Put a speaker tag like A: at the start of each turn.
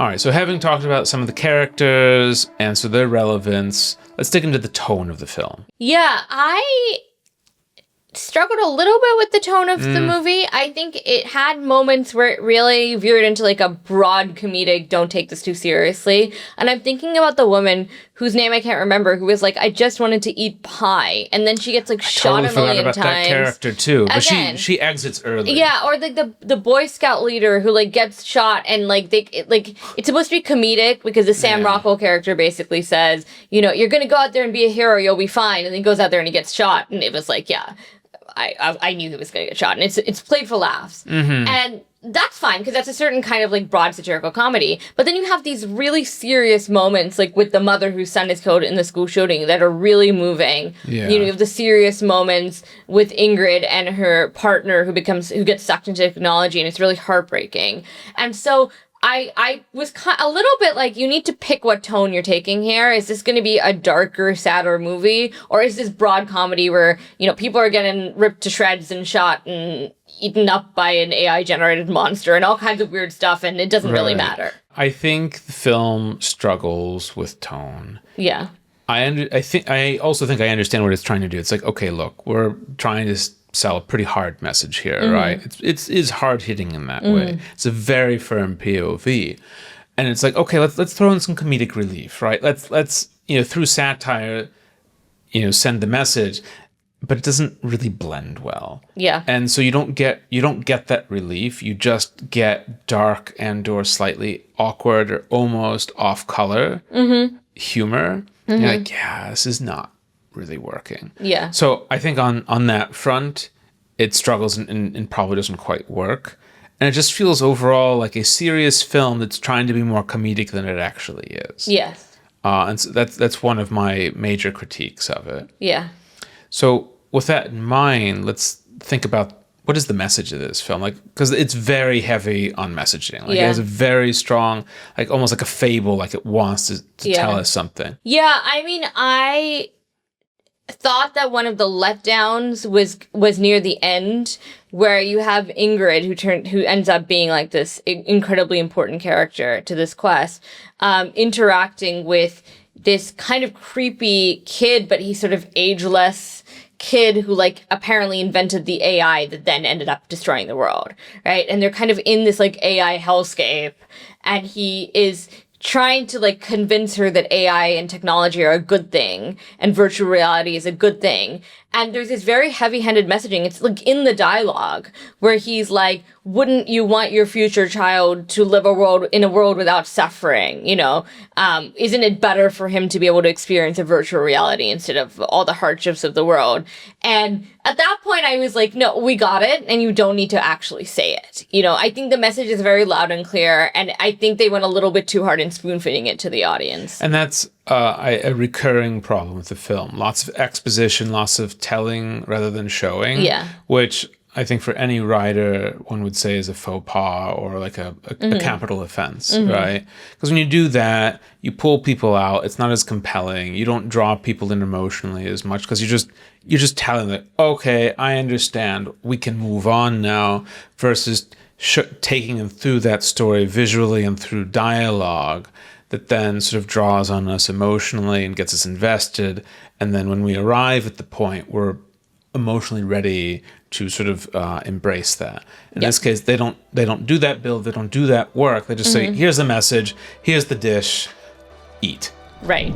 A: All right, so having talked about some of the characters and so their relevance, let's dig into the tone of the film.
B: Yeah, I struggled a little bit with the tone of the movie. I think it had moments where it really veered into like a broad comedic, don't take this too seriously. And I'm thinking about the woman whose name I can't remember, who was like, I just wanted to eat pie. And then she gets like shot a million times.
A: Totally forgot about that character too. But
B: Again,
A: she exits early.
B: Yeah, or like the Boy Scout leader who like gets shot and like it's supposed to be comedic because the Sam Rockwell character basically says, you know, you're gonna go out there and be a hero, you'll be fine. And then he goes out there and he gets shot. And it was like, yeah. I knew he was going to get shot, and it's played for laughs, and that's fine because that's a certain kind of like broad satirical comedy. But then you have these really serious moments, like with the mother whose son is killed in the school shooting, that are really moving.
A: Yeah.
B: You know, you have the serious moments with Ingrid and her partner who gets sucked into technology, and it's really heartbreaking. And so I was a little bit like, you need to pick what tone you're taking here. Is this going to be a darker, sadder movie? Or is this broad comedy where, you know, people are getting ripped to shreds and shot and eaten up by an AI-generated monster and all kinds of weird stuff, and it doesn't really matter?
A: I think the film struggles with tone.
B: Yeah.
A: I also think I understand what it's trying to do. It's like, okay, look, we're trying to sell a pretty hard message here, right? It's hard hitting in that way. It's a very firm POV, and it's like, okay, let's throw in some comedic relief, right? Let's you know, through satire, you know, send the message, but it doesn't really blend well.
B: Yeah.
A: And so you don't get that relief. You just get dark and or slightly awkward or almost off color humor. You're like, yeah, this is not really working.
B: Yeah.
A: So I think on that front, it struggles and probably doesn't quite work. And it just feels overall like a serious film that's trying to be more comedic than it actually is.
B: Yes.
A: And so that's one of my major critiques of it.
B: Yeah.
A: So with that in mind, let's think about what is the message of this film? Like, because it's very heavy on messaging. Like, it has a very strong, like almost like a fable, like it wants to tell us something.
B: Yeah, I mean, I thought that one of the letdowns was near the end, where you have Ingrid who ends up being like this incredibly important character to this quest, interacting with this kind of creepy kid, but he's sort of ageless kid who like apparently invented the AI that then ended up destroying the world, right? And they're kind of in this like AI hellscape, and he is trying to like convince her that AI and technology are a good thing and virtual reality is a good thing. And there's this very heavy-handed messaging. It's like in the dialogue where he's like, wouldn't you want your future child to live in a world without suffering? You know, isn't it better for him to be able to experience a virtual reality instead of all the hardships of the world? And at that point, I was like, no, we got it. And you don't need to actually say it. You know, I think the message is very loud and clear. And I think they went a little bit too hard in spoon-feeding it to the audience.
A: And that's a recurring problem with the film. Lots of exposition, lots of telling rather than showing.
B: Yeah.
A: Which I think for any writer, one would say is a faux pas or like a capital offense, right? Because when you do that, you pull people out. It's not as compelling. You don't draw people in emotionally as much because you're just telling them, okay, I understand. We can move on now, versus taking them through that story visually and through dialogue that then sort of draws on us emotionally and gets us invested. And then when we arrive at the point, we're emotionally ready to sort of embrace that. In this case, they don't do that build, they don't do that work. They just say, here's the message, here's the dish, eat.
B: Right.